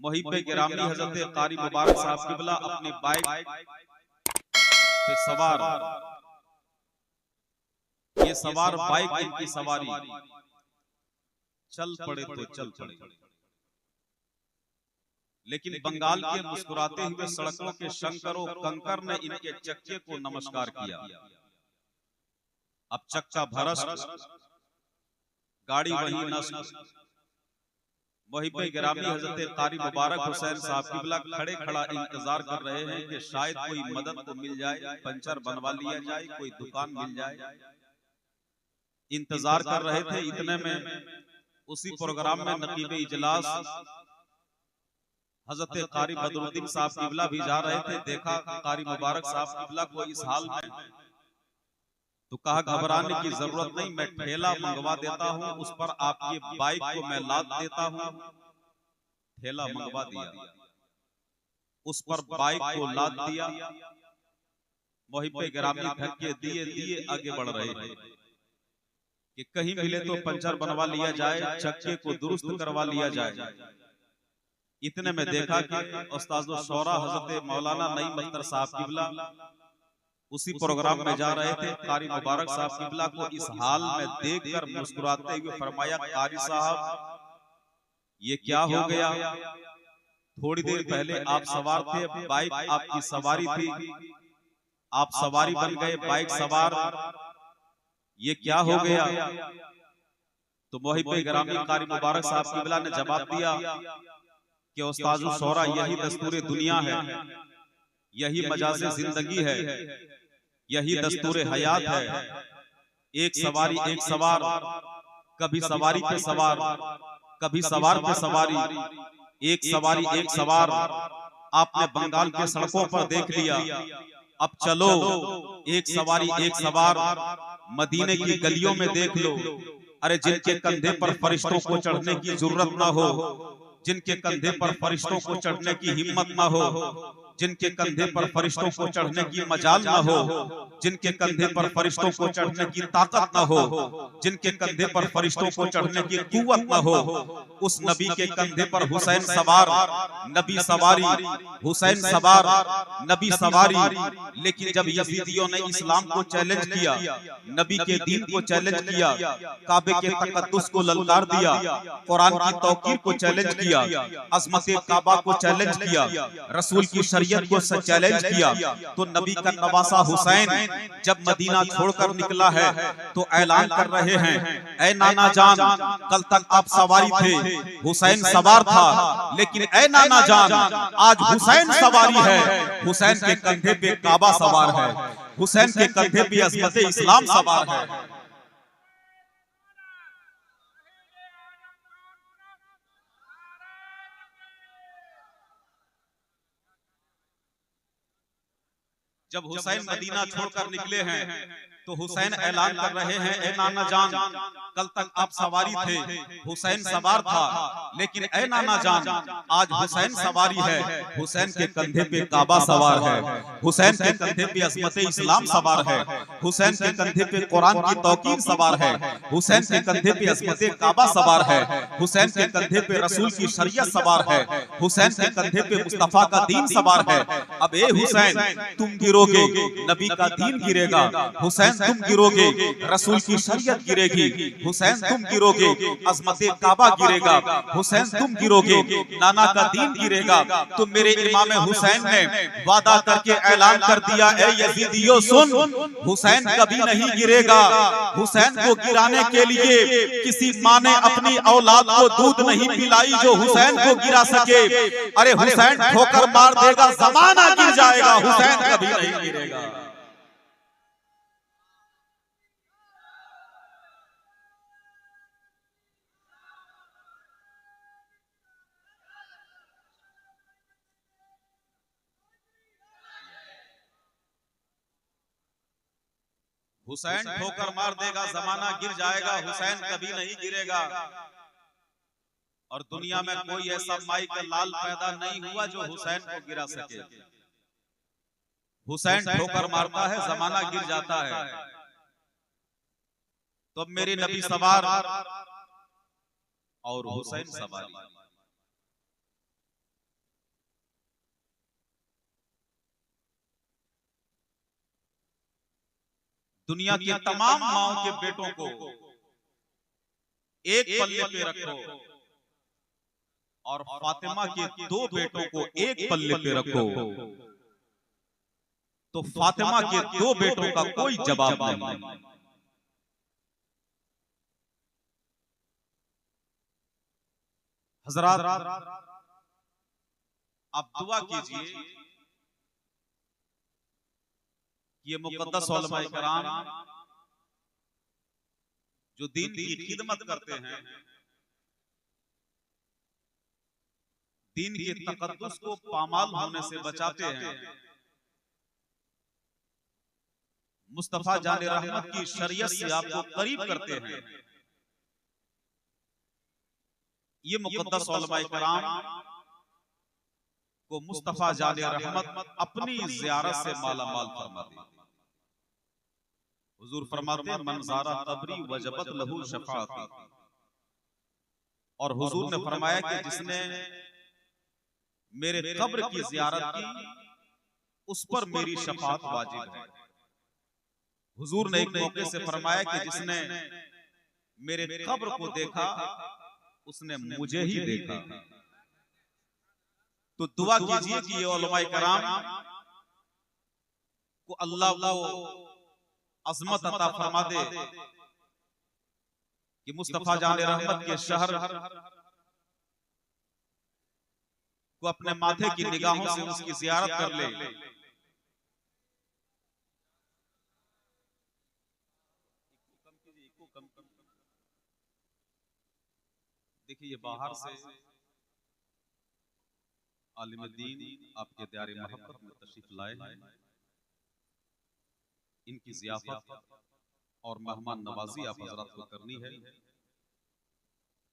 मुहिब्बे गिरामी हजरत कारी मुबारक साहब किबला अपने बाइक पे सवार, ये सवार बाइक इनकी सवारी, चल पड़े तो चल पड़े। लेकिन बंगाल के मुस्कुराते हुए सड़कों के शंकरों कंकर ने इनके चक्के को नमस्कार किया। अब चक्का भरष्ट, गाड़ी वही नष्ट। मुहिब्बे गिरामी हजरत कारी मुबारक हुसैन साहब किबला खड़े खड़ा इंतजार कर रहे हैं कि शायद कोई मदद को मिल जाए, पंचर बनवा लिया जाए, कोई दुकान मिल जाए। इंतजार कर रहे थे। इतने में उसी प्रोग्राम में नकीबे इजलास हजरत कारी बदरुद्दीन साहब किबला भी जा रहे थे। देखा कारी मुबारक साहब किबला को इस हाल में, तो कहा घबराने की जरूरत नहीं, मैं ठेला मंगवा देता हूं, उस पर आपकी बाइक को मैं लाद देता हूं। ठेला मंगवा दिया, उस पर बाइक को लाद दिया। मुहिब्बे गिरामी धक्के दिए दिए आगे बढ़ रहे हैं कि कहीं मिले तो पंचर बनवा लिया जाए, चक्के को दुरुस्त करवा लिया जाए। इतने में देखा कि उस्ताद शौरा हजरत मौलाना नईम अख्तर साहब किबला उसी प्रोग्राम में जा रहे थे। कारी मुबारक साहब किबला को इस हाल में देखकर मुस्कुराते हुए फरमाया, कारी साहब ये क्या हो गया? थोड़ी देर पहले आप सवार थे, बाइक आपकी सवारी थी, आप सवारी बन गए, बाइक सवार, ये क्या हो गया? तो मुहिब्बे गिरामी कारी मुबारक साहब किबला ने जवाब दिया कि उस्ताद शौरा यही दस्तूर दुनिया है, यही मजाज़े जिंदगी है, यही दस्तूर हयात है। एक सवारी एक सवार, कभी सवारी पे सवार, कभी सवार पे सवारी, एक सवारी एक सवार। आपने बंगाल के सड़कों पर देख लिया, अब चलो एक सवारी एक सवार मदीने की गलियों में देख लो। अरे जिनके कंधे पर फरिश्तों को चढ़ने की जरूरत ना हो, जिनके कंधे पर फरिश्तों को चढ़ने की हिम्मत ना हो, जिनके कंधे पर फरिश्तों को चढ़ने की मजाल ना हो, जिनके कंधे पर फरिश्तों को चढ़ने की ताकत ना हो, जिनके कंधे पर फरिश्तों को चढ़ने की कुव्वत ना हो, उस नबी के कंधे पर हुसैन सवार, नबी सवारी, हुसैन सवार, नबी सवारी। लेकिन जब यजीदियों ने इस्लाम को चैलेंज किया, नबी के दीन को चैलेंज किया, काबे के तकद्दुस को ललकार दिया, कुरान की तौकीर को चैलेंज किया, अज़मत काबा को चैलेंज किया, रसूल की शरीयत को चैलेंज किया, तो नबी का नवासा हुसैन जब मदीना छोड़कर निकला है तो ऐलान कर रहे हैं, ऐ नाना जान, कल तक आप सवारी थे, हुसैन सवार था, लेकिन ऐ नाना जान आज हुसैन सवारी है। हुसैन के कंधे पे काबा सवार है, हुसैन के कंधे पे अज़मत इस्लाम सवार है। जब हुसैन मदीना छोड़कर निकले हैं तो हुसैन ऐलान कर रहे हैं, ए नाना जान, कल तक आप सवारी थे, हुसैन सवार था, लेकिन ए नाना जान आज हुसैन सवारी है। हुसैन के कंधे पे काबा सवार है, हुसैन के कंधे पे अज़मत इस्लाम सवार है, हुसैन के कंधे पे कुरान की तौकीर सवार है, हुसैन के कंधे पे अज़मत काबा सवार है, हुसैन के कंधे पे रसूल की शरीयत सवार है, हुसैन के कंधे पे मुस्तफा का दीन सवार है। अब ए हुसैन तुम गिरोगे, नबी का दीन गिरेगा, हुसैन तुम गिरोगे, रसूल की शरीयत गिरेगी, हुसैन तुम गिरोगे, अज़मत काबा गिरेगा, हुसैन तुम गिरोगे, नाना का दीन गिरेगा। तो मेरे इमाम हुसैन ने वादा करके ऐलान कर दिया, ए यजीदियों सुन, हुसैन कभी नहीं गिरेगा। हुसैन को गिराने के लिए किसी माँ ने अपनी औलाद को दूध नहीं पिलाई जो हुसैन को गिरा सके। अरे हुसैन ठोकर मार देगा, जमाना गिर जाएगा, हुसैन कभी नहीं गिरेगा। हुसैन ठोकर मार देगा, जमाना गिर जाएगा, हुसैन कभी नहीं गिरेगा। और दुनिया में कोई ऐसा माई का लाल पैदा नहीं हुआ जो हुसैन को गिरा सके। हुसैन ठोकर मारता है, जमाना गिर जाता है। तो अब मेरे नबी सवार और हुसैन सवारी। दुनिया की तमाम माओं के बेटों को एक पल्ले पे रखो और फातिमा के 2 बेटों को एक पल्ले पे रखो, तो फातिमा के 2 बेटों का कोई जवाब नहीं। हजरात, आप दुआ कीजिए ये मुकद्दस उलमाए कराम जो दीन की खिदमत करते हैं, दीन के तकद्दुस को पामाल होने से बचाते हैं, मुस्तफा जाने रहमत की शरीयत से आपको करीब करते हैं, ये मुकद्दस उलमाए कराम को मुस्तफा जाने रहमत अपनी ज़ियारत से माला माल फरमाते हैं। हुजूर फरमाते हैं मन ज़ारा कब्री वजबत लहू शफाअती, और हुजूर ने फरमाया कि जिसने मेरे कब्र की ज़ियारत की उस पर मेरी शफाअत वाजिब है। हुजूर ने एक मौके से फरमाया कि जिसने मेरे कब्र को देखा उसने मुझे ही देखा। तो दुआ कीजिए कि ये उलमाए कराम को अल्लाह वो अज़मत अता फरमा दे कि मुस्तफा जाने रहमत के शहर को अपने माथे की निगाहों से उसकी ज़ियारत कर ले। देखिए ये बाहर से आलिम दीन आपके द्यारे मोहब्बत में तशरीफ लाए हैं, इनकी ज़ियाफत और मेहमान नवाजी आप हजरात को करनी है।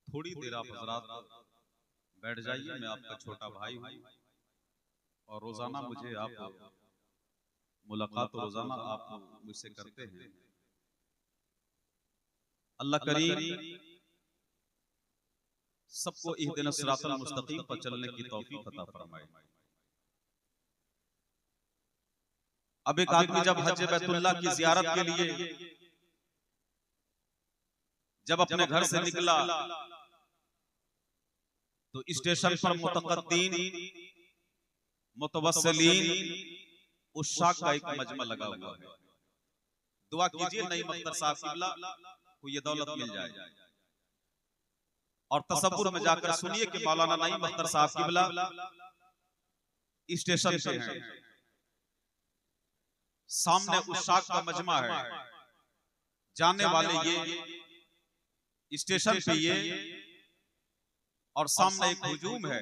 थोड़ी देर आप हजरात बैठ जाइए, मैं आपका छोटा भाई हूँ और रोजाना मुझे आप मुलाकात रोजाना आप मुझसे करते हैं। अल्लाह करीम सबको इहदिना सिरातल मुस्तकीम पर चलने की तौफीक अता फरमाए। अब एक आदमी जब हज बैतुल्लाह की ज़ियारत के लिए जब अपने घर से निकला तो स्टेशन पर मुतक़द्दीन मुतवस्सिलीन उशाक का एक मजमा लगा हुआ है। दुआ कीजिए नई मख्तर साहब क़िबला को ये दौलत मिल जाए, और तसव्वुर में जाकर सुनिए कि मौलाना नईम अख्तर साहब क़िबला स्टेशन पे हैं, सामने उशाक का मजमा है, जाने वाले ये स्टेशन पे ये, और सामने एक हुजूम है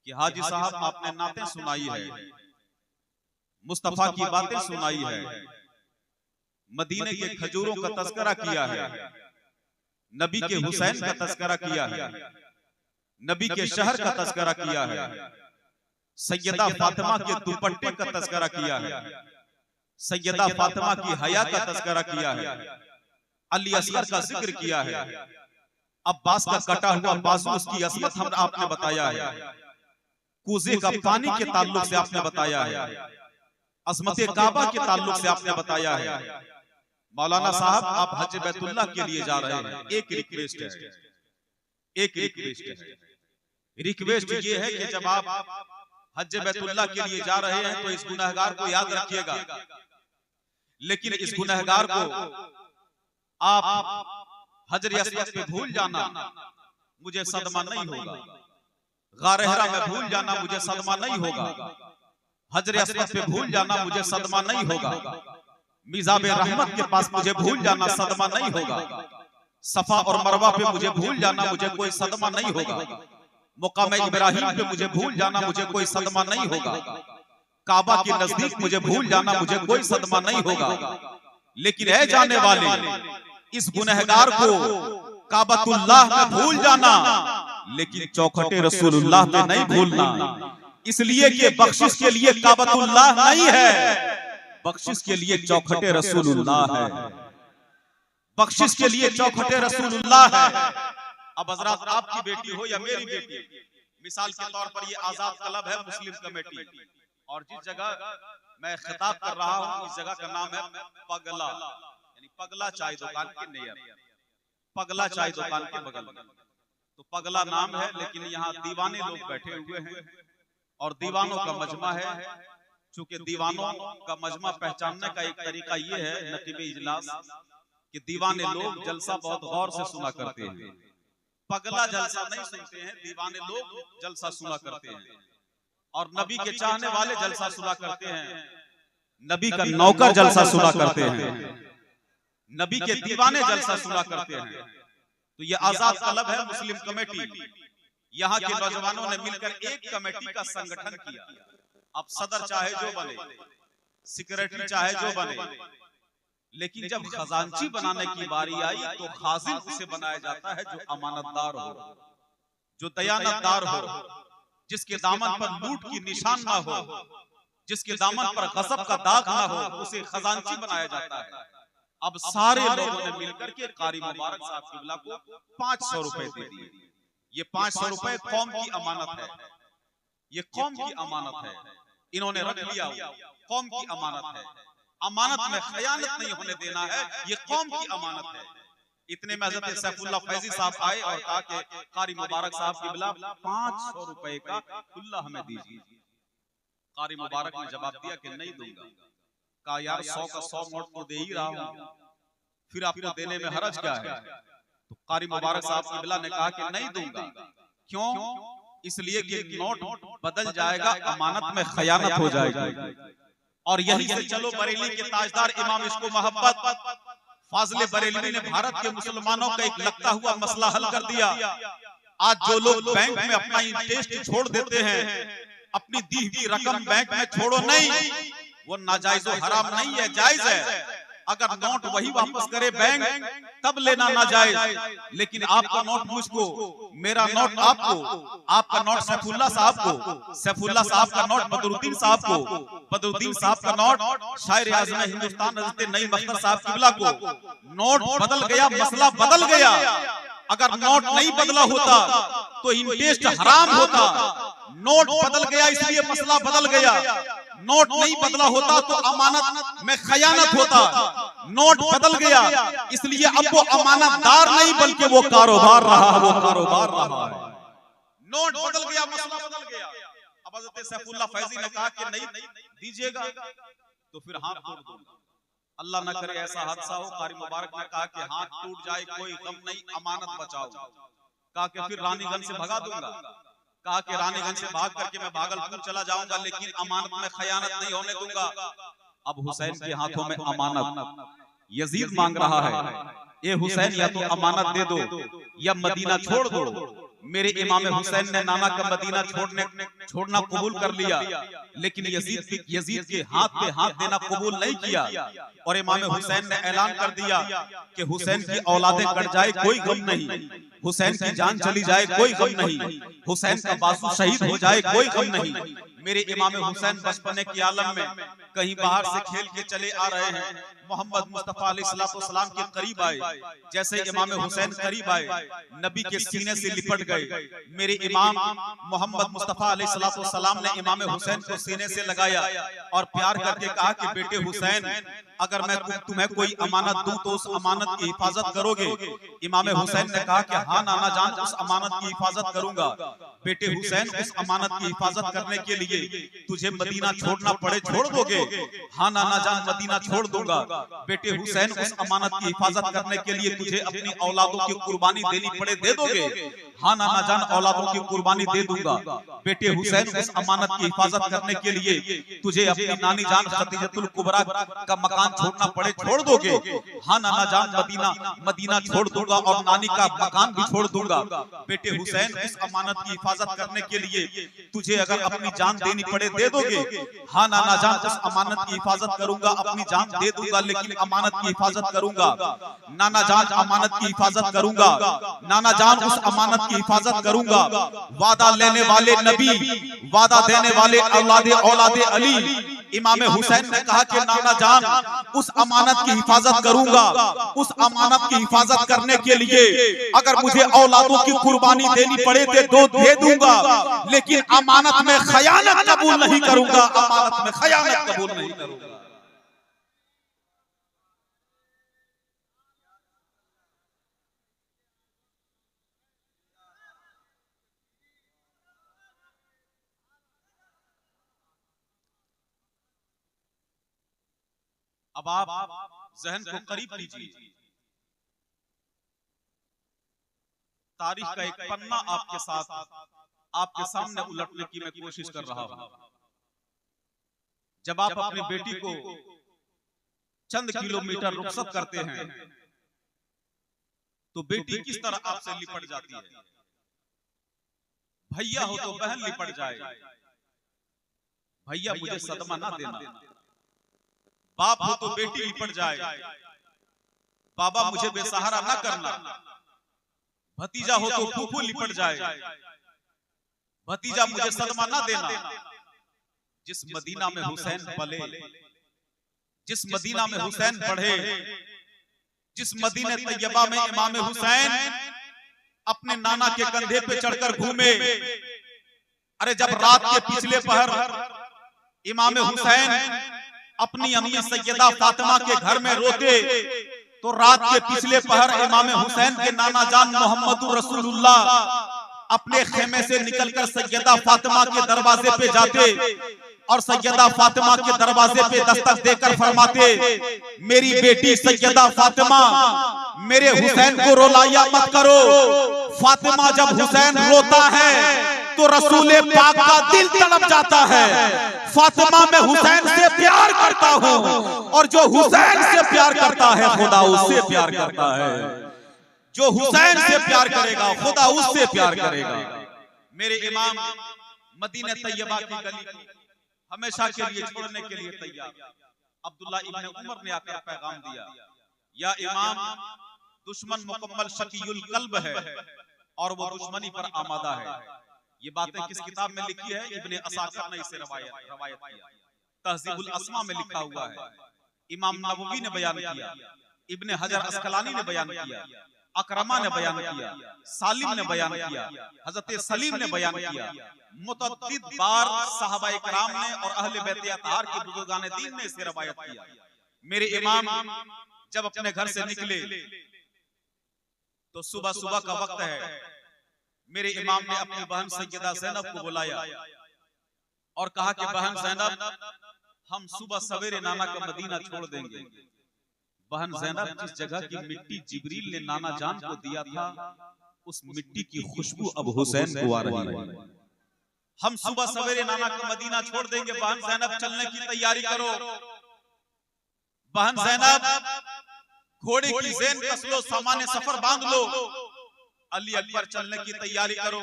कि हाजी साहब आपने नातें सुनाई है, मुस्तफा की बातें सुनाई है, मदीने के खजूरों का तज़किरा किया है, नबी के हुसैन का तज़किरा किया है, नबी के शहर का तज़किरा किया है, सैयदा फातिमा के दुपट्टे का तज़किरा किया है, सैयदा फातिमा की हया का तज़किरा किया है, अली असगर का जिक्र किया है, अब्बास का कटा हुआ बाजू उसकी असमत हम आपने बताया है, कूजे का पानी के ताल्लुक से आपने बताया है, अज़मत काबा के ताल्लुक से आपने बताया है। मौलाना साहब आप हज बैतुल्लाह के लिए जा रहे हैं, एक रिक्वेस्ट है, एक रिक्वेस्ट है, रिक्वेस्ट ये है कि जब आप हज बैतुल्लाह के लिए जा रहे हैं तो इस गुनहगार को याद रखिएगा, लेकिन इस गुनहगार को आप हजर अस्वद पे भूल जाना मुझे सदमा नहीं होगा, गार हिरा में भूल जाना मुझे सदमा नहीं होगा, हजर अस्वद पे भूल जाना मुझे सदमा नहीं होगा, मिज़ाबे रहमत के पास मुझे भूल जाना सदमा नहीं होगा, सफा और मरवा पे मुझे भूल जाना मुझे कोई सदमा नहीं होगा, मुकाम इब्राहिम पे मुझे भूल जाना मुझे कोई सदमा नहीं होगा, काबा के नजदीक मुझे भूल जाना मुझे कोई सदमा नहीं होगा। लेकिन है जाने वाले इस गुनहगार को काबतुल्लाह में भूल जाना, लेकिन चौखटे रसूलुल्लाह पे नहीं भूलना, इसलिए कि बख्शिश के लिए काबतुल्लाह नहीं है, बख्शिश के लिए चौखटे रसूलुल्लाह है, बख्शिश के लिए चौखटे रसूलुल्लाह है। अब हजरात आपकी बेटी हो या मेरी बेटी, मिसाल के तौर पर ये आजाद क्लब है मुस्लिम कमेटी, और जिस जगह मैं खिताब कर रहा हूँ। इस जगह का नाम है पगला, यानी पगला चाय दुकान के नियर, पगला चाय दुकान के बगल में। तो पगला नाम है, लेकिन यहाँ दीवाने लोग बैठे हुए हैं और दीवानों का मजमा है। चूंकि दीवानों का मजमा पहचानने का एक तरीका ये है नकीबे इजलास कि दीवाने लोग जलसा बहुत गौर से सुना करते हैं। पगला जलसा नहीं सुनते हैं, दीवाने लोग जलसा सुना करते हैं। और नबी के चाहने वाले जलसा सुना करते हैं, नबी का नौकर जलसा सुना करते हैं, नबी के दीवाने जलसा सुना करते हैं। तो ये आजाद तलब है मुस्लिम कमेटी, यहाँ के नौजवानों ने मिलकर एक कमेटी का संगठन किया। अब सदर चाहे जो बने, सेक्रेटरी चाहे जो बने, लेकिन जब खजांची बनाने की बारी आई तो खाजिन उसे बनाया जाता है जो अमानतदार हो, जो दयानतदार हो, जिसके दामन पर लूट की निशान ना हो, जिसके दामन पर गजब का दाग ना हो, उसे खजांची बनाया जाता है। अब सारे लोगों ने मिलकर के कारी मुबारक साहब किबला को 500 रुपए दे दिए। ये 500 रुपए कौम की अमानत है, ये कौम की अमानत है, इन्होंने रख लिया, कौम की अमानत है। अमानत में खयानत नहीं होने देना है, ये कौम की अमानत है। इतने में हज़रत सैफुल्लाह फैजी साहब आए और कहा कि कारी मुबारक साहब किबला 500 रुपए का खुल्ला हमें दीजिए। कारी मुबारक ने जवाब दिया कि नहीं दूंगा। कहा यार 100 का 100 नोट तो दे ही रहा हूं, फिर आपको देने में हरज क्या है? तो कारी मुबारक साहब किबला ने कहा कि नहीं दूंगा। क्यों? इसलिए कि नोट बदल जाएगा, अमानत में खयानत हो जाएगी। और यही से चलो बरेली के ताजदार इमाम इसको मोहब्बत फाजले बरेलवी ने भारत के मुसलमानों का एक लगता हुआ मसला हल कर दिया। आज जो लोग बैंक में अपना इंटरेस्ट छोड़ देते हैं, अपनी दी हुई रकम बैंक में छोड़ो नहीं, वो नाजायज हराम नहीं है, जायज है। अगर नोट वही वापस करे बैंक तब लेना नाजायज, लेकिन आपका नोट मुझको, मेरा नोट आपको, आपका नोट सैफुल्लाह साहब को, सैफुल्लाह साहब का नोट बदरुद्दीन साहब को, बदरुद्दीन साहब का नोट शायर आज़म हिंदुस्तान हज़रत नईम अख्तर साहब किबला को। नोट बदल गया, मसला बदल गया। अगर नोट नहीं बदला होता तो इंटरेस्ट हराम होता। नोट बदल गया इसलिए मसला बदल गया। नोट नहीं बदला होता तो अमानत में खयानत होता। नोट बदल गया इसलिए अब वो अमानतदार नहीं बल्कि वो कारोबार रहा, वो कारोबार रहा है। नोट बदल गया, मसला बदल गया। अब हज़रत सैफुल्लाह फैजी ने कहा कि नहीं दीजिएगा तो फिर हाथ तोड़ दूंगा। अल्लाह न करे ऐसा हादसा हो। कारी मुबारक ने कहा कि हाथ टूट जाए कोई गम नहीं, अमानत बचाओ। कहा कि फिर रानीगंज से भगा दूंगा। कहा कि रानीगंज से भाग करके मैं भागलपुर चला जाऊंगा, लेकिन अमानत में खयानत नहीं होने दूंगा। अब हुसैन के हाथों में अमानत, यजीद मांग रहा है, ए हुसैन या तो अमानत दे दो या मदीना छोड़ दो। मेरे इमाम हुसैन ने नाना का मदीना छोड़ना कबूल कर लिया, लेकिन यजीद के हाथ पे हाथ देना कबूल नहीं किया। और इमाम हुसैन ने ऐलान कर दिया कि हुसैन की औलादें कट जाए कोई गम नहीं, हुसैन की जान चली जाए कोई गम नहीं, हुसैन का बासु शहीद हो जाए कोई गम नहीं। मेरे इमाम हुसैन बचपने के आलम में कहीं बाहर से खेल के चले आ रहे हैं, मोहम्मद मुस्तफा अलैहिस्सलाम के करीब आए। जैसे इमाम हुसैन करीब आए, नबी के सीने से लिपट गए। मेरे इमाम मोहम्मद मुस्तफा अलैहिस्सलाम ने इमाम हुसैन को सीने से लगाया और प्यार करके कहा कि बेटे हुसैन, अगर मैं तुम्हें कोई अमानत दूं तो उस अमानत की हिफाजत करोगे? इमाम हुसैन ने कहा कि हाँ नाना जान, उस अमानत की हिफाजत करूंगा। बेटे हुसैन, उस अमानत की हिफाजत करने के लिए तुझे मदीना छोड़ना पड़े छोड़ दोगे? हाँ नाना जान, मदीना छोड़ दूंगा। बेटे हुसैन, उस अमानत की हिफाजत करने के लिए तुझे अपनी औलादों की कुर्बानी देनी पड़े दे दोगे? हाँ नाना जान, औलादों की कुर्बानी दे दूंगा। बेटे हुसैन, उस अमानत की हिफाजत करने के लिए तुझे अपनी नानी जान खदीजतुल कुबरा का मकान छोड़ना पड़े छोड़ दोगे? हाँ नाना जान, मदीना छोड़ दूंगा और नानी का मकान भी छोड़ दूंगा। बेटे हुसैन, उस अमानत की हिफाजत करने के लिए तुझे अगर अपनी जान देनी पड़े दे दोगे? हाँ नाना जान, उस अमानत की हिफाजत करूंगा, अपनी जान दे दूंगा, लेकिन अमानत की हिफाजत करूंगा। नाना जान, अमानत की हिफाजत करूंगा। नाना जान, उस अमानत की हिफाजत करूंगा। वादा लेने वाले नबी, वादा देने वाले औलादे अली, इमाम हुसैन ने कहा कि नाना जान, उस अमानत की हिफाजत करूंगा, उस अमानत की हिफाजत करने के लिए अगर मुझे औलादों की कुर्बानी देनी पड़े तो दे दूंगा, लेकिन अमानत में खयानत कबूल नहीं करूंगा, अमानत में खयानत कबूल नहीं करूंगा। अब आप जहन को करीब लीजिए, तारीख का एक पन्ना आपके साथ आपके सामने उलटने की मैं कोशिश कर रहा हूं। जब आप अपनी बेटी को चंद किलोमीटर रुखसत करते हैं तो बेटी किस तरह आपसे लिपट जाती है। भैया हो तो बहन लिपट जाए, भैया मुझे सदमा ना देना। बाप हो तो बेटी लिपट जाए, बाबा मुझे बेसहारा ना करना। भतीजा हो तो फूफू लिपट जाए, भतीजा मुझे सदमा ना देना। जिस मदीना में हुसैन पले, जिस मदीना में हुसैन पढ़े, जिस मदीने तैयबा में इमाम हुसैन अपने नाना के कंधे पे चढ़कर घूमे। अरे जब रात के पिछले पहर इमाम हुसैन अपनी अम्मी सैयदा फातिमा के घर में रोते, तो रात के पिछले पहर इमाम हुसैन के नाना जान मोहम्मद रसूलुल्लाह अपने खेमे से निकलकर सैयदा फातिमा के दरवाजे पे जाते और सैयदा फातिमा के दरवाजे पे दस्तक देकर फरमाते, मेरी बेटी सैयदा फातिमा, मेरे हुसैन को रुलाया मत करो। फातिमा जब हुसैन रोता है तो रसूल पाक का दिल तड़प जाता है। फातिमा मैं हुसैन से प्यार करता हूँ और जो हुसैन से प्यार करता है खुदा उससे प्यार करता है। जो हुसैन से प्यार करेगा खुदा उससे प्यार करेगा। मेरे इमाम मदीने तैयबा की गली हमेशा के लिए छोड़ने के लिए तैयार। अब्दुल्ला इब्न उमर ने आकर पैगाम दिया, या इमाम, दुश्मन मुकम्मल शकीयुल कल्ब है और वो दुश्मनी पर आमादा है। ये बातें किस किताब में लिखी है? इब्ने असाकिर ने इसे रवायत किया। तहज़ीबुल अस्मा में लिखा हुआ है। इमाम नववी ने बयान किया, इब्ने हजर अस्कलानी ने बयान किया, अकरमा ने बयान किया, सालिम ने बयान किया, हजरत सलीम ने बयान किया। मुतअद्दिद बार सहाबा इकराम ने और अहले बैत अतहार के बुजुर्गान दीन ने इसे रवायत किया। मेरे इमाम जब अपने घर से निकले तो सुबह सुबह का वक्त है। मेरे इमाम ने अपनी बहन सैयदा ज़ैनब को बुलाया और कहा कि बहन ज़ैनब, हम सुबह सवेरे नाना का मदीना छोड़ देंगे। बहन ज़ैनब, जिस जगह की मिट्टी जिब्रील ने नाना जान को दिया था, उस मिट्टी की खुशबू अब हुसैन को आ रही है। हम सुबह सवेरे नाना का मदीना छोड़ देंगे। बहन ज़ैनब, चलने की तैयारी करो। बहन ज़ैनब, घोड़े की ज़ेन कस लो, सामान सफर बांध लो, अली अकबर चलने की तैयारी करो।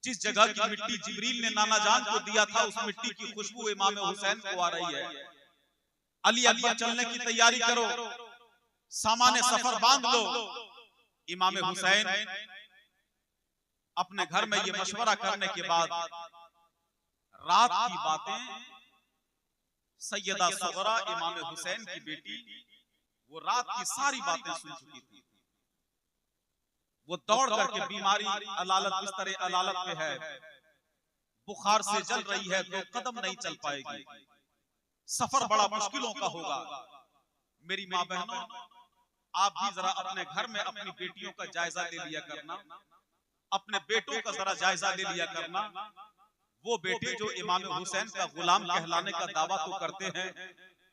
जिस जगह की मिट्टी जिब्रील ने नाना जान को दिया था, उस मिट्टी की खुशबू इमाम हुसैन को आ रही है। अली अकबर चलने की तैयारी करो, सामान सफर बांध लो। इमाम हुसैन अपने घर में ये मशवरा करने के बाद रात की बातें सैयदा सगरा इमाम हुसैन की बेटी, वो रात की सारी बातें सुन चुकी थी। वो दौड़ करके बीमारी अलालत बिस्तर अलालत पे है, बुखार से जल रही है, तो कदम नहीं चल पाएगी, सफर बड़ा मुश्किलों का होगा। मेरी माँ बहनों, आप भी जरा अपने घर में अपनी बेटियों का जायजा ले लिया करना, अपने बेटों का जरा जायजा ले लिया करना। वो बेटे जो इमाम हुसैन का गुलाम कहलाने का दावा तो करते हैं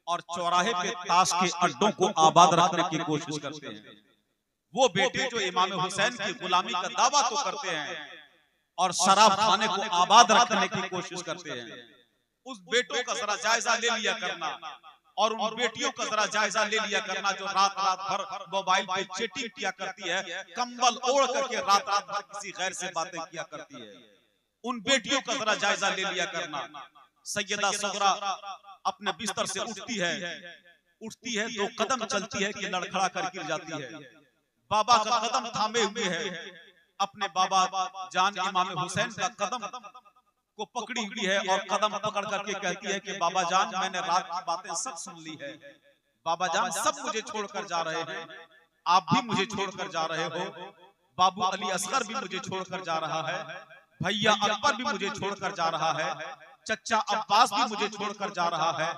और चौराहे पे ताश के अड्डों को आबाद रखने की कोशिश करते हैं। वो बेटे जो इमाम हुसैन की गुलामी का दावा तो करते हैं और शराब खाने को आबाद रखने की कोशिश करते हैं, उस बेटों का जरा जायजा ले लिया करना और उन बेटियों का जरा जायजा ले लिया करना जो रात रात भर मोबाइल पे चैटिंग किया करती है, कंबल ओढ़ करके रात रात भर किसी गैर से बातें किया करती है। उन बेटियों का जरा जायजा ले लिया करना। सैयदा सगरा अपने बिस्तर से उठती है, दो कदम चलती है कि लड़खड़ा कर गिर जाती है। बाबा का कदम थामे हुए है, अपने बाबा जान इमाम हुसैन का कदम को पकड़ी हुई है और कदम पकड़ करके कहती है कि बाबा जान, मैंने रात की बातें सब सुन ली है, बाबा जान सब मुझे छोड़कर जा रहे हैं, आप भी मुझे छोड़कर जा रहे हो, बाबू अली असगर भी मुझे छोड़कर जा रहा है, भैया अकबर भी मुझे छोड़कर जा रहा है, चचा अब्बास भी मुझे छोड़कर जा रहा है,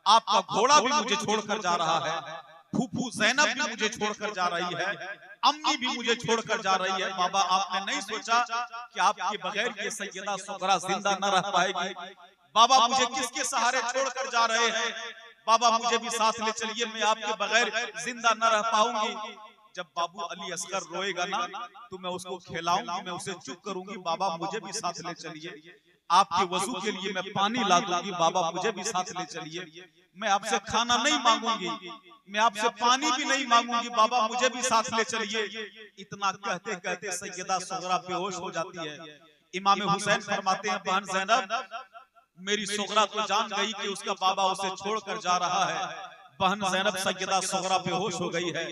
आपका घोड़ा भी मुझे छोड़कर जा रहा है, फूफू जैनब भी मुझे छोड़कर जा रही है, अम्मी भी मुझे छोड़कर जा रही है। बाबा आपने नहीं सोचा कि आपके बगैर ये सैयदा सुगरा जिंदा न रह पाएगी। बाबा मुझे किसके सहारे छोड़कर जा रहे हैं, बाबा मुझे भी साथ ले चलिए, मैं आपके बगैर जिंदा न रह पाऊंगी। जब बाबू अली असगर रोएगा ना तो मैं उसको खिलाऊंगी, मैं उसे चुप करूंगी, बाबा मुझे भी साथ ले चलिए, आपके वजू के लिए मैं पानी ला दूंगी, बाबा मुझे भी साथ ले चलिए, मैं आपसे खाना नहीं मांगूंगी, मैं आपसे पानी भी नहीं मांगूंगी, बाबा मुझे भी साथ ले चलिए। इतना कहते कहते सैयदा सुगरा बेहोश हो जाती है। इमाम हुसैन फरमाते हैं, बहन ज़ैनब, मेरी सुगरा तो जान गई कि उसका बाबा उसे छोड़कर जा रहा है। बहन ज़ैनब, सैयदा सुगरा बेहोश हो गई है,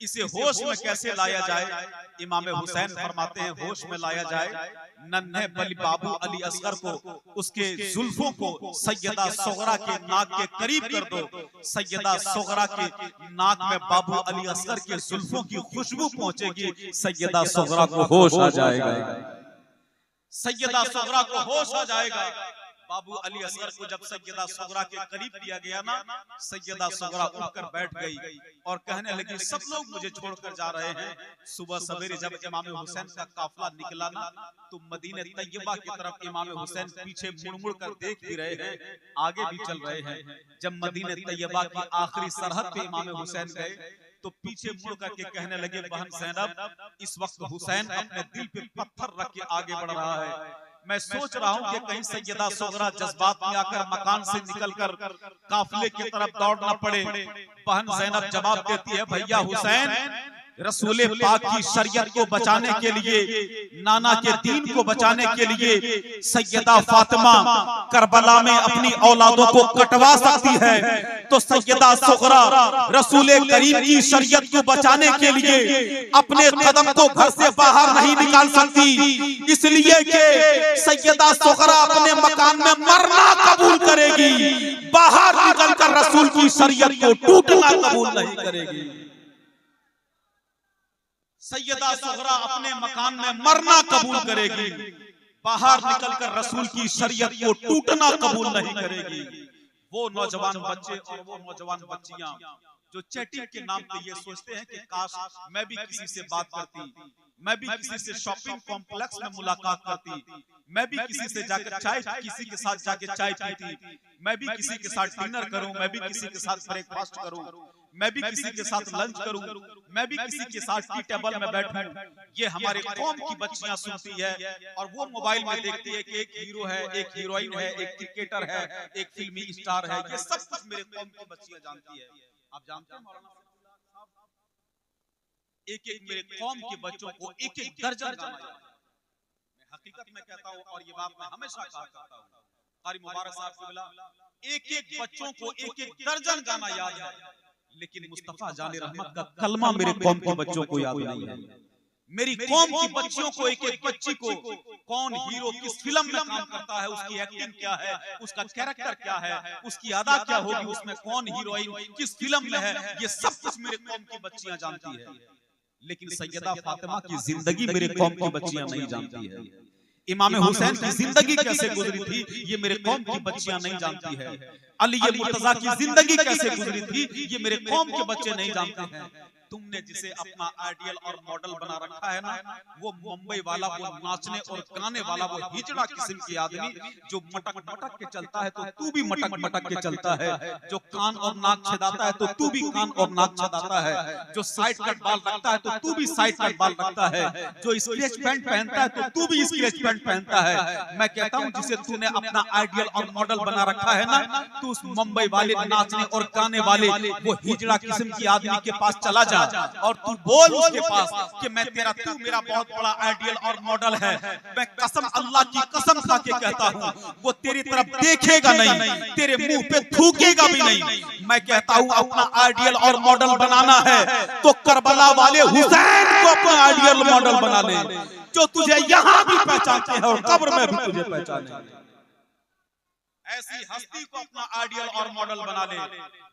इसे होश में कैसे लाया जाए? इमाम हुसैन फरमाते हैं, होश में लाया जाए, नन्हे बली बाबू अली असगर को, उसके जुल्फों को सैयदा सुगरा के नाक के करीब कर दो, सैयदा सुगरा के नाक में बाबू अली असगर के जुल्फों की खुशबू पहुंचेगी, सैयदा सुगरा को होश आ जाएगा, सैयदा सुगरा को होश आ जाएगा। बाबू अली असगर को जब सैयदा सुगरा के करीब लिया गया ना, सैयदा सुगरा उठकर बैठ गई और कहने लगी, सब लोग मुझे छोड़कर जा रहे हैं। सुबह सवेरे जब इमाम हुसैन का काफिला निकला ना तो मदीने तैयबा की तरफ इमाम हुसैन पीछे मुड़-मुड़ कर देख भी रहे हैं, आगे भी चल रहे हैं। जब मदीने तैयबा की आखिरी सरहद पे इमाम हुसैन गए तो पीछे मुड़ करके कहने लगे, बहन ज़ैनब, इस वक्त हुसैन अपने दिल पे पत्थर रख के आगे बढ़ रहा है, मैं सोच रहा हूं कि कहीं सैयदा सुगरा जज्बात में आकर मकान से निकलकर काफिले की तरफ दौड़ न पड़े। बहन ज़ैनब जवाब देती है, भैया हुसैन, रसूले पाक की शरीयत को बचाने के लिए, नाना के दीन को बचाने के लिए सैयदा फातिमा करबला में अपनी औलादों को कटवा सकती है, तो सैयदा सुगरा रसूले करीम की शरीयत को बचाने के लिए अपने कदम को घर से बाहर नहीं निकाल सकती, इसलिए कि सैयदा सुगरा अपने मकान में मरना कबूल करेगी, बाहर निकलकर रसूल की शरीयत को टूटना कबूल नहीं करेगी। सैयदा सुगरा अपने मकान में मरना कबूल करेगी, बाहर निकलकर रसूल की शरीयत को टूटना कबूल नहीं करेगी। वो नौजवान बच्चे और वो नौजवान बच्चियां जो चैटिंग के नाम पे ये सोचते हैं कि काश मैं भी किसी से बात करती, मैं भी किसी से शॉपिंग कॉम्प्लेक्स में मुलाकात करती, मैं भी किसी से जाकर किसी के साथ जाके चाय पीती, मैं भी किसी के साथ डिनर करूं, मैं भी किसी के साथ ब्रेकफास्ट करूं, मैं भी किसी के साथ लंच करूं, मैं भी किसी के साथ टी टेबल में बैठूं। ये हमारे कौम की बच्चियां सुनती है और वो मोबाइल में देखती है कि एक हीरो है, एक हीरोइन है, एक क्रिकेटर है, एक फिल्मी स्टार है, ये सब कुछ मेरे कौम की बच्चियां जानती है। आप जानते हैं मौलाना साहब, एक एक मेरे कौम के बच्चों को एक एक दर्जन गाना याद है। मैं हकीकत में कहता हूँ और ये बात मैं हमेशा कहा करता हूँ, कारी मुबारक साहब के बिला एक एक बच्चों को एक एक दर्जन गाना याद है, लेकिन मुस्तफा जाने रहमत का कलमा मेरे कौम के बच्चों को याद नहीं है। मेरी कौम की बच्चियों को, एक एक बच्ची को कौन हीरो किस फिल्म में काम करता है, उसकी एक्टिंग क्या है, उसका कैरेक्टर क्या है, उसकी अदा क्या होगी, उसमें कौन हीरोइन किस फिल्म में है, ये सब कुछ मेरे कौम की बच्चियां जानती है। लेकिन सैयदा फातिमा की जिंदगी मेरे कौम की बच्चियां नहीं जानती है। इमाम हुसैन की जिंदगी कैसे गुजरी थी ये मेरे कौम की बच्चियां नहीं जानती है। अली मुर्तजा की जिंदगी कैसे गुजरी थी ये मेरे कौम के बच्चे नहीं जानते हैं। तुमने जिसे अपना आइडियल और मॉडल बना रखा है ना, वो मुंबई वाला, वो नाचने और गाने वाला, वो हिजड़ा किस्म की आदमी जो मटक मटक के चलता है तो तू भी मटक मटक के चलता है, जो कान और नाक छेदाता है तो तू भी कान और नाक छेदाता है, जो साइड कट बाल रखता है तो तू भी साइड कट बाल रखता है, जो स्केच पैंट पहनता है तो तू भी स्केच पैंट पहनता है। मैं कहता हूँ जिसे तूने अपना आइडियल और मॉडल बना रखा है ना, तू उस मुंबई वाले नाचने और गाने वाले वो हिजड़ा किस्म की आदमी के पास चला जा और तू बोल उसके पास कि मैं तेरा, तू मेरा बहुत बड़ा आइडियल और मॉडल है। मैं कसम, अल्लाह की कसम खा के कहता हूँ, वो तेरी तरफ देखेगा नहीं, तेरे मुंह पे थूकेगा भी नहीं। मैं कहता हूँ अपना आइडियल और मॉडल बनाना है तो करबला वाले हुसैन को अपना आइडियल मॉडल बना ले। जो तुझे यहाँ भी पहचानते हैं और कब्र में भी तुझे पहचानेंगे। ऐसी हस्ती को अपना आइडियल और मॉडल बना ले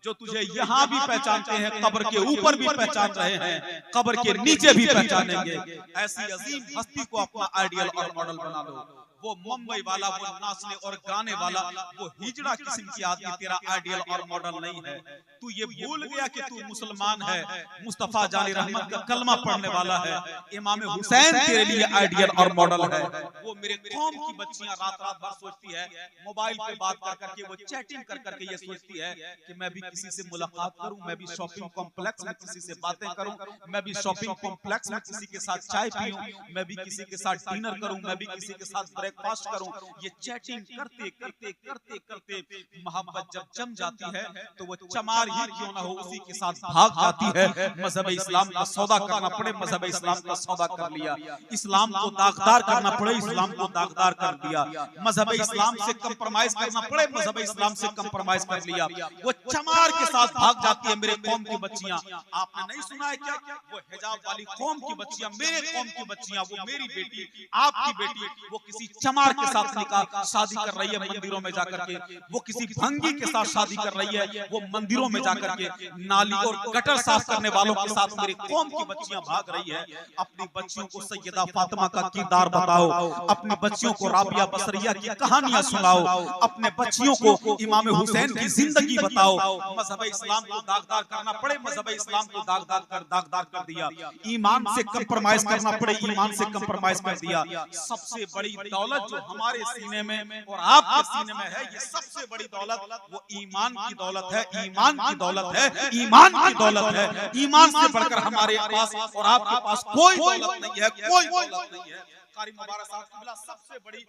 जो तुझे यहाँ भी पहचानते हैं, कब्र के ऊपर भी पहचान रहे हैं, कब्र के नीचे भी पहचानेंगे। ऐसी अजीम हस्ती को अपना आइडियल और मॉडल बना लो। वो मुंबई वाला, वो नाचने और गाने वाला, वो हिजड़ा किस्म की आदमी तेरा आइडियल और मॉडल नहीं है। तू ये भूल गया कि तू मुसलमान है, मुस्तफा जानी रहमत का कलमा पढ़ने वाला है, इमाम हुसैन तेरे लिए आइडियल और मॉडल है। वो मेरे कौम की बच्चियां रात रात भर सोचती है, मोबाइल पे बात कर करके, वो चैटिंग कर करके ये सोचती है कि मैं भी किसी से मुलाकात करूं, मैं भी शॉपिंग कॉम्प्लेक्स में किसी से बातें करूं, मैं भी शॉपिंग कॉम्प्लेक्स में किसी के साथ चाय पीऊं, मैं भी किसी के साथ डिनर करूं, मैं भी किसी के साथ ब्रेकफास्ट करूं। ये चैटिंग करते करते करते करते मोहब्बत जब जम जाती है तो वो चमार ही क्यों ना हो उसी के साथ भाग जाती है। मजहब इस्लाम का सौदा करना पड़े, मजहब इस्लाम का सौदा कर लिया, इस्लाम को दागदार करना पड़े, इस्लाम को दागदार कर दिया, मजहब इस्लाम से कंप्रोमाइज करना पड़े, मजहब इस्लाम से कंप्रोमाइज कर लिया। वो चमार के साथ भाग जाती है मेरे कौम की बच्चियां। आपने नहीं सुना है क्या? वो हिजाब वाली कौम की बच्चियां, मेरे कौम की बच्चियां, वो मेरी बेटी, आपकी बेटी, वो किसी चमार के साथ निकाह शादी कर रही है मंदिरों में जाकर के, वो किसी भंगी के साथ शादी कर रही है, वो मंदिरों में जाकर के नाली और गटर साफ करने वालों के साथ मेरी कौम की बच्चियां भाग रही है। अपनी बच्चियों को सैयदा फातिमा का किरदार बताओ, अपनी बच्चियों को राबिया बसरिया की कहानियां सुनाओ, अपने बच्चियों को इमाम हुसैन की जिंदगी बताओ। मजहब इस्लाम को दागदार करना पड़े, मजहब इस्लाम को दागदार कर दिया, ईमान से कंप्रोमाइज करना पड़े, ईमान से कंप्रोमाइज कर दिया। सबसे बड़ी दौलत जो हमारे सीने में और आपके सीने में है, ये सबसे बड़ी दौलत वो ईमान की दौलत है, ईमान की दौलत है, ईमान की दौलत है। ईमान से बढ़कर हमारे पास और आपके पास कोई दौलत नहीं है, कोई दौलत नहीं है। कारी मुबारक साहब किबला सबसे बड़ी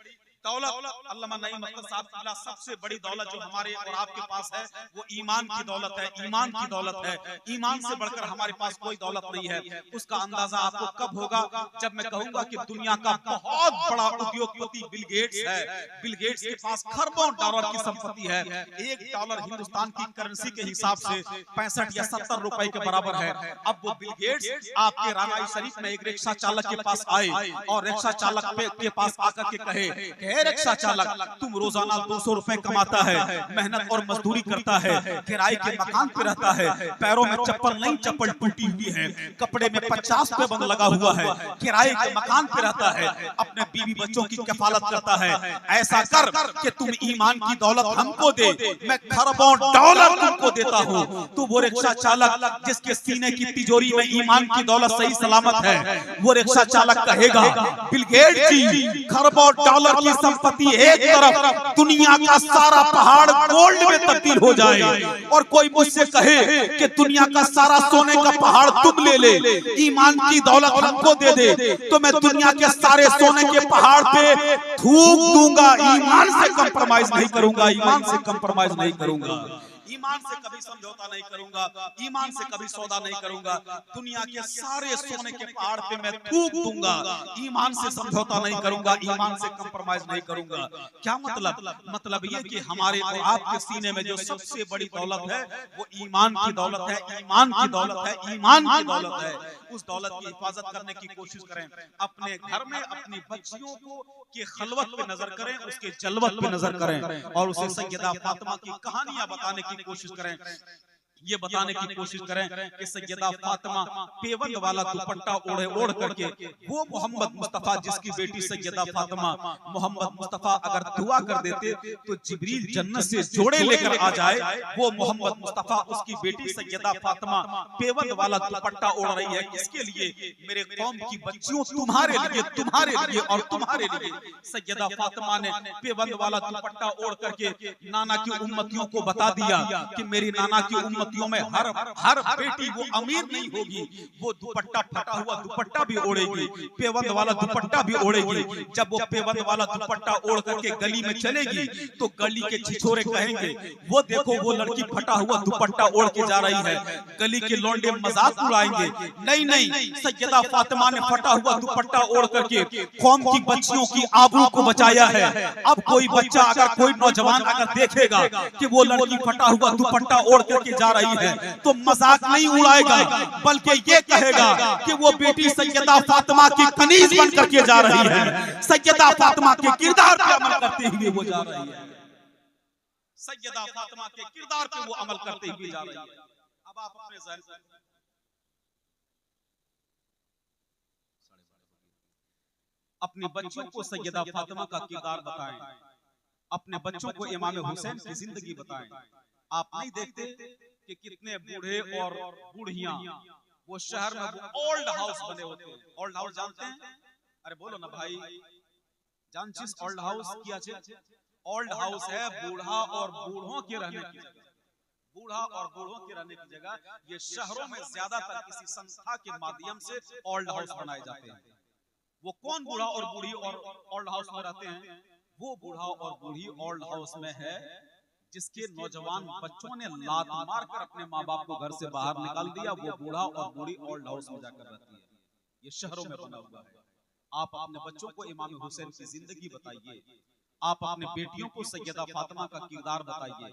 दौलत, अल्लामा नईम अख्तर साहब किबला सबसे बड़ी दौलत जो हमारे और आपके पास है वो ईमान की दौलत है, ईमान की दौलत है। ईमान से बढ़कर हमारे पास कोई दौलत नहीं है। उसका अंदाजा आपको कब होगा? जब मैं कहूंगा कि दुनिया का बहुत बड़ा उद्योगपति बिल गेट्स है, बिल गेट्स के पास खरबों डॉलर की संपत्ति है। $1 हिंदुस्तान की करेंसी के हिसाब से 65 या 70 रुपए के बराबर है। अब वो बिल गेट्स आपके रानाई शरीफ में एक रिक्शा चालक के पास आए और रिक्शा चालक के पास आकर के कहे, रिक्शा चालक तुम रोजाना 200 रुपए कमाता है, मेहनत और मजदूरी करता है, किराए के मकान पे रहता है, पैरों में चप्पल नहीं, चप्पल टूटी हुई है, कपड़े में 50 रुपए बंद लगा हुआ है, किराए के मकान पे रहता है, अपने बीवी बच्चों की कफालत करता है। ऐसा कर कि तुम ईमान की दौलत हमको दे, मैं खरबों डॉलर तुमको देता हूँ। तो वो रिक्शा चालक जिसके सीने की तिजोरी में ईमान की दौलत सही सलामत है, वो रिक्शा चालक कहेगा, बिल गेट्स जी खरबों डॉलर की संपत्ति एक तरफ, दुनिया का सारा पहाड़ गोल्ड में तब्दील हो जाए, और कोई मुझसे कहे कि दुनिया का सारा सोने का पहाड़ तुम ले ले, ईमान की दौलत हमको दे दे, तो मैं दुनिया के सारे सोने के पहाड़ पे थूक दूंगा। ईमान से कंप्रोमाइज नहीं करूंगा, ईमान से कंप्रोमाइज नहीं करूंगा, ईमान से कभी समझौता नहीं करूंगा, ईमान से कभी सौदा नहीं करूंगा। दुनिया के सारे सोने के पहाड़ पे मैं थूक दूंगा, ईमान से समझौता नहीं करूंगा, ईमान से कंप्रोमाइज नहीं करूंगा। क्या मतलब? मतलब ये कि हमारे और आपके सीने में जो सबसे बड़ी दौलत है वो ईमान की दौलत है, ईमान की दौलत है, ईमान की दौलत है। उस दौलत की हिफाजत करने की कोशिश करें, अपने घर में अपनी बच्चियों को की खलवत पे नजर करें, उसके जलवत पे नजर करें, और उसे सैयदा फातिमा की कहानियां बताने की कोशिश करें। ये बताने की कोशिश करें कि सैयदा फातिमा पेवंद वाला दुपट्टा ओढ़ करके, वो मोहम्मद मुस्तफा जिसकी बेटी सैयदा फातिमा, मोहम्मद मुस्तफा अगर दुआ कर देते तो जिब्रील जन्नत से जोड़े लेकर आ जाए। वो मोहम्मद मुस्तफा उसकी बेटी सैयदा फातिमा पेवंद वाला दुपट्टा ओढ़ रही है। इसके लिए मेरे कौम की बच्चियों, तुम्हारे लिए और तुम्हारे लिए सैयदा फातिमा ने पेवंद वाला दुपट्टा ओढ़ करके नाना की उम्मतियों को बता दिया कि मेरी नाना की उम्मत में हर बेटी वो अमीर नहीं होगी, वो दुपट्टा फटा हुआ दुपट्टा भी ओढ़ेगी, पेवंद वाला दुपट्टा भी ओढ़ेगी। जब वो पेवंद वाला दुपट्टा ओढ़ करके गली में चलेगी तो गली के छिछोरे कहेंगे, वो देखो वो लड़की फटा हुआ दुपट्टा ओढ़ के जा रही है। गली के लौंडे मजाक उड़ाएंगे, नहीं, सैयदा फातिमा ने फटा हुआ दुपट्टा ओढ़ करके कौम की बच्चियों की आबरू को बचाया है। अब कोई बच्चा, अगर कोई नौजवान अगर देखेगा कि वो लड़की फटा हुआ दुपट्टा ओढ़ करके जा रही रही है तो मजाक नहीं उड़ाएगा, बल्कि ये कहेगा कि वो बेटी सैयदा फातिमा की कनीज बन करके जा रही है, सैयदा फातिमा के किरदार पे अमल करते हुए वो जा रही है, सैयदा फातिमा के किरदार पे वो अमल करते हुए जा रही है। अब आप अपने ज़हन अपने बच्चों को सैयदा फातिमा का किरदार बताएं, अपने बच्चों को इमाम हुसैन की जिंदगी बताएं। आप नहीं देखते कि कितने बूढ़े और बूढ़ियां वो शहर में वो ओल्ड हाउस बने होते हैं। ओल्ड हाउस जानते हैं? अरे बोलो ना भाई, जानचिस ओल्ड हाउस किया छे? ओल्ड हाउस है बूढ़ा और बूढ़ों के रहने की जगह, बूढ़ा और बूढ़ों के रहने की जगह। ये शहरों में ज्यादातर किसी संस्था के माध्यम से ओल्ड हाउस बनाए जाते हैं। वो कौन बूढ़ा और बूढ़ी और ओल्ड हाउस में रहते हैं? वो बूढ़ा और बूढ़ी ओल्ड हाउस में है जिसके नौजवान बच्चों ने लात मार कर अपने माँ बाप को घर से बाहर निकाल दिया। वो बूढ़ा और बूढ़ी ओल्ड हाउस में जाकर रहती है। ये शहरों में बना हुआ है। आप अपने बच्चों को इमाम हुसैन की जिंदगी बताइए, आप अपने बेटियों को सैयदा फातिमा का किरदार बताइए।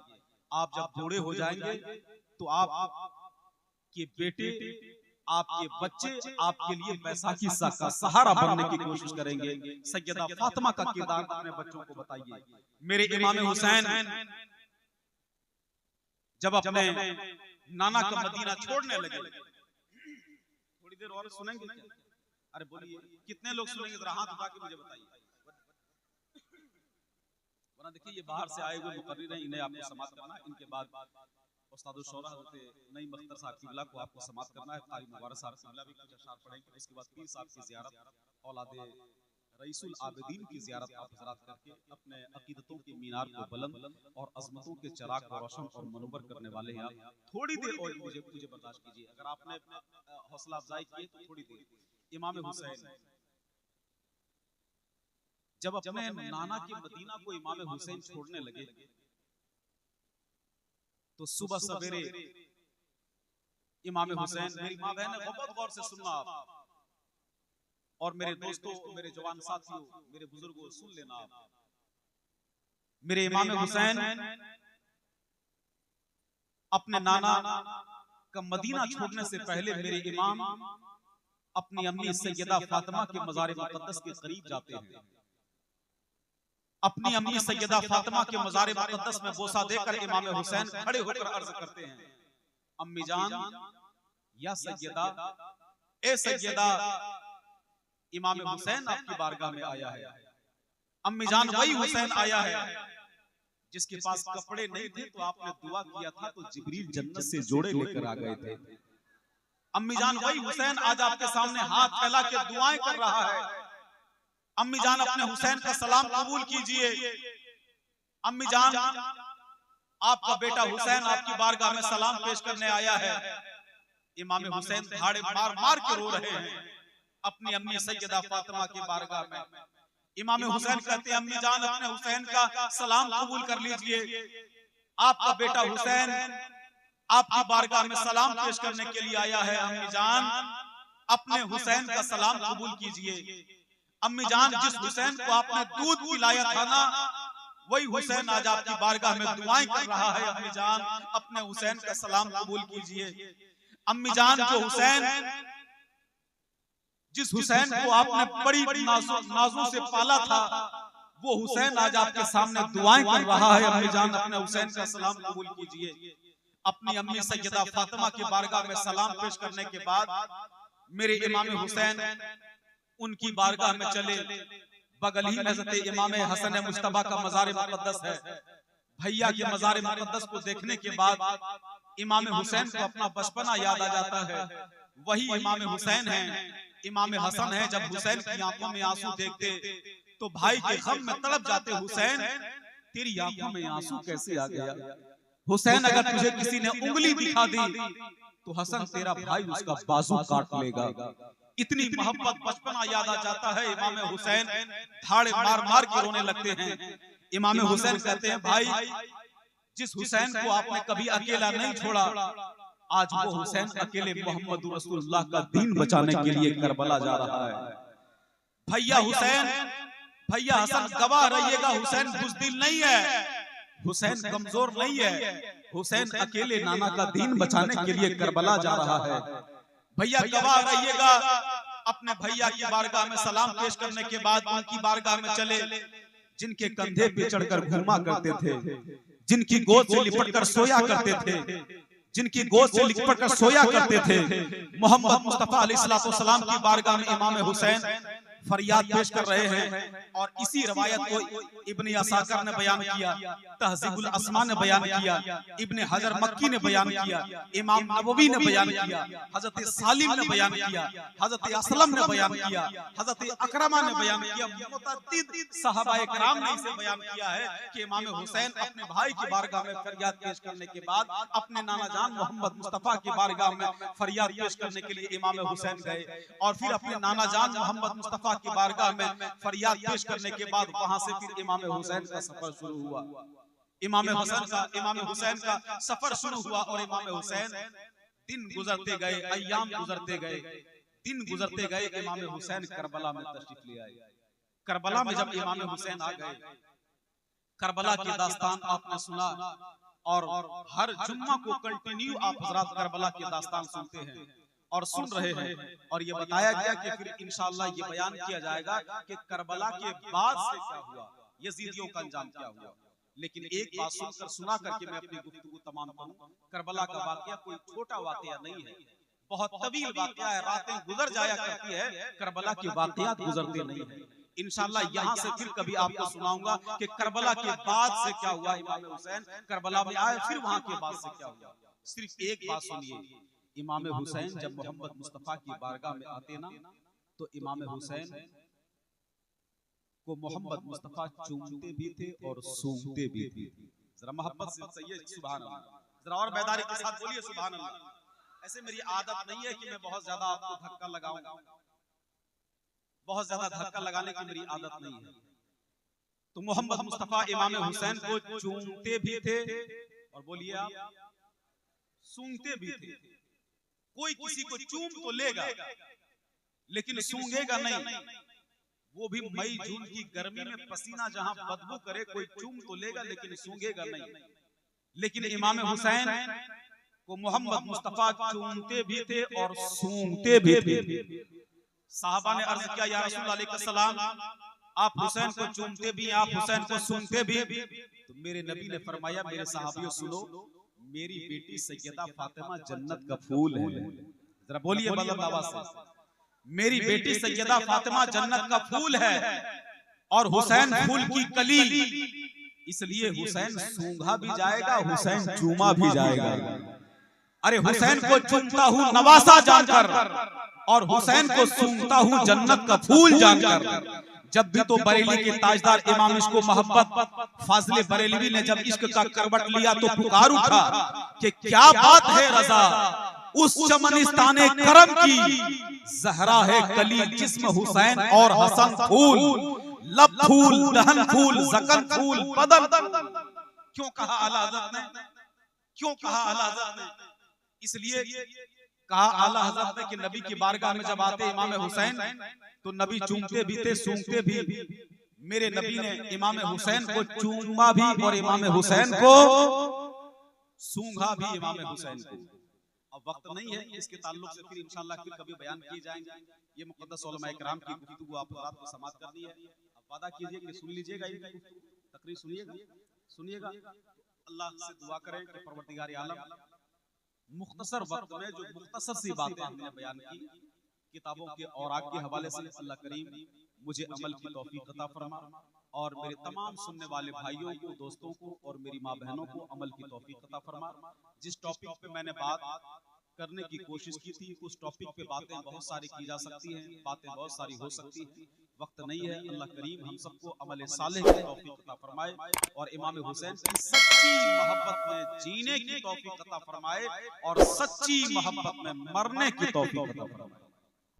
आप जब बूढ़े हो जाएंगे तो आप के बेटे, आपके बच्चे आपके लिए बैसाखी का सहारा बनने की कोशिश करेंगे। सैयदा फातिमा का किरदार अपने बच्चों को बताइए। मेरे इमाम हुसैन जब अपने नाना का मदीना छोड़ने लगे, थोड़ी देर और सुनेंगे क्या? अरे बोलिए, कितने लोग सुनेंगे? जरा हाथ उठा के मुझे बताइए। वरना देखिए ये बाहर से आए हुए मुकर्रिर हैं, इन्हें आपको समाप्त करना है। इनके बाद उस्ताद शौरा हज़रत नईम अख्तर साहब किबला को आपको समाप्त करना है। कारी मुबारक साहब किबला भी कुछ अशआर पढ़ेंगे। उसके बाद पीर साहब की ज़ियारत, औलादे रईसुल आबिदीन की ज़ियारत आप हज़रात करके अपने अकीदतों के मीनार को बुलंद और अज़मतों के चिराग को रोशन और मनव्वर करने वाले हैं आप। थोड़ी देर और मुझे बर्दाश्त कीजिए। अगर आपने हौसला अफजाई की तो थोड़ी देर। इमाम हुसैन जब अपने नाना के मदीना को इमाम हुसैन छोड़ने लगे तो सुबह सवेरे इमाम हुसैन, मेरी माँ बहन बहुत गौर से सुनना आप, और मेरे दोस्तों, मेरे जवान साथियों, मेरे बुजुर्गों, सुन लेना आप। मेरे इमाम हुसैन अपने नाना का मदीना छोड़ने से पहले मेरे इमाम अपनी अम्मी सैयदा फातिमा के मज़ार मुक़द्दस के करीब जाते हैं। अपनी अम्मी सैयदा फातिमा के मज़ार मुक़द्दस में बोसा देकर इमाम हुसैन खड़े होकर अर्ज करते हैं, अम्मी जान या सैयदा, ए सैयदा, इमाम हुसैन आपकी बारगाह में आया है। अम्मी जान, वही हुसैन आया है जिसके पास कपड़े नहीं थे तो आपने दुआ किया था तो जिब्रील जन्नत से जोड़े लेकर आ गए थे। अम्मी जान, वही हुसैन आज आपके सामने हाथ फैला के दुआएं कर रहा है। अम्मी जान, अपने हुसैन का सलाम कबूल कीजिए। अम्मी जान, आपका बेटा हुसैन आपकी बारगाह में सलाम पेश करने आया है। इमाम हुसैन धाड़े मार मार के रो रहे हैं अपनी अम्मी सैयदा फातिमा की बारगाह में। इमाम हुसैन कहते हैं, अम्मी जान, अपने हुसैन का सलाम कबूल कर लीजिए। आपका बेटा हुसैन आपकी बारगाह में सलाम पेश करने के लिए आया है। अम्मी जान, अपने हुसैन का सलाम कबूल कीजिए। अम्मी जान, जिस हुसैन को आपने दूध पिलाया था ना, वही हुसैन आज आपकी बारगाह में दुआएं कर रहा है। अम्मी जान, अपने हुसैन का सलाम कबूल कीजिए। अम्मी जान, जो हुसैन, जिस हुसैन को आपने बड़ी नाजों से पाला था, वो हुसैन आज आपके सामने दुआएं कर रहा है। अम्मी जान, अपने हुसैन का सलाम कबूल कीजिए। अपनी अम्मी सैयदा फातिमा की बारगाह में सलाम पेश करने के बाद मेरे इमाम हुसैन उनकी बारगाह में चले। बगल ही में हज़रत इमाम हसन मुज्तबा का मज़ार मुक़द्दस है। भैया के मज़ार मुक़द्दस को देखने के बाद इमाम हुसैन को अपना बचपना याद आ जाता है। वही इमाम हुसैन है, इमाम हसन है। जब हुसैन की आंखों में आंसू देखते तो भाई के गम में तड़प जाते। हुसैन, तेरी आंखों में आंसू कैसे आ गया? हुसैन, अगर तुझे किसी ने उंगली दिखा दी तो हसन तेरा भाई उसका बाजू काट लेगा। इतनी मोहब्बत, बचपना याद आ जाता है। इमाम हुसैन धाड़े मार मार के रोने लगते हैं। इमाम हुसैन कहते हैं, भाई, जिस हुसैन को आपने कभी अकेला नहीं छोड़ा, आज वो हुसैन अकेले मोहम्मद रसूलुल्लाह का दीन बचाने के लिए करबला जा रहा है। भैया हुसैन, भैया हसन, गवाह रहिएगा, हुसैन बुज़दिल नहीं है। हुसैन कमजोर नहीं है, हुसैन अकेले नाना का दीन बचाने के लिए करबला जा रहा है। भैया गवाह रहिएगा, अपने भैया की बारगाह में सलाम पेश करने के बाद उनकी बारगाह में चले, जिनके कंधे पे चढ़कर घूमा करते थे, जिनकी गोद से लिपट कर सोया करते थे, जिनकी गोद से लिपट कर सोया करते थे, मोहम्मद मुस्तफा अलैहिस्सलाम की बारगाह में इमाम हुसैन फरियाद पेश कर रहे हैं। और इसी रवायत को इब्ने असाकर ने बयान किया, तहज़ीबुल अस्मा ने बयान किया, इब्ने हजर मक्की ने बयान किया, इमाम नबवी ने बयान किया, हजरत सालिम ने बयान किया, हजरत असलम ने बयान किया, हजरत अकरमा ने बयान किया, मुतअद्दिद सहाबाए किराम ने इसे बयान किया है कि इमाम हुसैन अपने भाई की बारगाह में फरियाद पेश करने के बाद अपने नाना जान मोहम्मद मुस्तफा की बारगाह में फरियाद पेश करने के लिए इमाम हुसैन गए, और फिर अपने नाना जान मोहम्मद मुस्तफा की बारगाह में फरियाद पेश करने के बाद वहां से फिर इमाम हुसैन का सफर शुरू हुआ। इमाम हुसैन का सफर शुरू हुआ और इमाम हुसैन दिन गुजरते गए, अय्याम गुजरते गए, दिन गुजरते गए, इमाम हुसैन करबला में तशरीफ ले आए। करबला में जब इमाम हुसैन आ गए, करबला की दास्तान आपने सुना, और हर जुम्मा को कंटिन्यू आप हजरात करबला की दास्तान सुनते हैं और सुन रहे हैं। और ये बताया गया कि फिर इंशाअल्लाह ये बयान किया जाएगा कि करबला के बाद से क्या हुआ, यजीदियों का अंजाम क्या हुआ। लेकिन एक बात सुनकर सुना करके मैं अपनी गुफ्तगू तमाम करूं, करबला का वाकया कोई छोटा वाकया नहीं है, बहुत तवील वाकया है, रातें गुजर जाया करती है, करबला के वाकयात गुजरते नहीं है। इंशाअल्लाह यहाँ से फिर कभी आपको सुनाऊंगा कि करबला के बाद से क्या हुआ। इमाम हुसैन करबला में आए, फिर वहां के बाद से क्या हुआ। सिर्फ एक बात सुनिए, इमाम हुसैन जब मोहम्मद मुस्तफा की बारगाह में आते ना, तो इमाम हुसैन को मोहम्मद मुस्तफा चूमते भी थे और सूंघते भी थे। जरा मोहब्बत से सही सुभान अल्लाह, जरा और बेदारी के साथ बोलिए सुभान अल्लाह। ऐसे मेरी आदत नहीं है कि मैं बहुत ज्यादा आपको धक्का लगाऊं, बहुत ज्यादा धक्का लगाने की मेरी आदत नहीं है। तो मोहम्मद मुस्तफा इमाम हुसैन को चूमते भी थे और बोलिए आप सूंघते भी थे। कोई किसी को चूम तो लेगा लेकिन सूंघेगा नहीं, वो भी मई जून की गर्मी में पसीना जहां बदबू करे, कोई चूम तो लेगा लेकिन सूंघेगा नहीं। लेकिन इमाम हुसैन को मोहम्मद मुस्तफा चूमते भी थे और सूंघते भी थे। साहबा ने अर्ज किया, या रसूल अलैहि सलाम, आप हुसैन को चूमते भी, आप हुसैन को सूंघते भी। तो मेरे नबी ने फरमाया, मेरे सहाबियों सुनो, मेरी बेटी सैयदा फातिमा जन्नत का फूल है। जरा बोलिए बुलंद आवाज से, मेरी बेटी सैयदा फातिमा जन्नत का फूल है और हुसैन फूल की कली, इसलिए हुसैन सूंघा भी जाएगा, हुसैन चूमा भी जाएगा। अरे हुसैन को चूमता हूँ नवासा जानकर और हुसैन को सूंघता हूँ जन्नत का फूल जानकर। जब भी तो बरेली के ताजदार इमाम इश्क मोहब्बत फाजिल बरेलवी ने जब इश्क का करवट लिया तो पुकार उठा कि क्या बात है रजा, उस चमनिस्ताने करम की जहरा है कली, जिस्म हुसैन और हसन फूल, लब फूल, दहन फूल, जकन फूल, बदन। क्यों कहा आला हज़रत ने, क्यों कहा आला हज़रत ने? इसलिए कहा आला हज़रत ने कि नबी की बारगाह में जब आते इमाम हुसैन तो नबी चूमते भी थे, सूंघते भी। मेरे नबी ने इमाम हुसैन को चूमा भी और इमाम हुसैन को सूंघा भी। इमाम हुसैन को अब वक्त नहीं है, इसके ताल्लुक से फिर इंशाअल्लाह फिर कभी बयान किए जाएंगे। ये मुक़द्दस उलमाए किराम की गुफ्तगू आप रात को समाप्त करनी है। अब वादा कीजिए कि सुन लीजिएगा, इनकी तकरीर सुनिएगा। अल्लाह से दुआ करें कि परवरदिगार आलम मुख्तसर वक्त में जो मुख्तसर सी बातें हमने बयान की, किताबों के औराक के हवाले से अल्लाह करीम मुझे अमल की तौफीक अता फरमा और मेरे तमाम सुनने वाले भाइयों को, दोस्तों को और मेरी माँ बहनों को अमल की तौफीक अता फरमा। जिस टॉपिक पे मैंने बात करने की कोशिश की थी, उस टॉपिक पे बातें बहुत सारी की जा सकती हैं, बातें बहुत सारी हो सकती हैं, वक्त नहीं है। अल्लाह करीम हम सबको अमल सालेह की तौफीक अता फरमाए और इमाम हुसैन की सच्ची मोहब्बत में जीने की तौफीक अता फरमाए और सच्ची मोहब्बत में मरने की तौफीक अता फरमाए।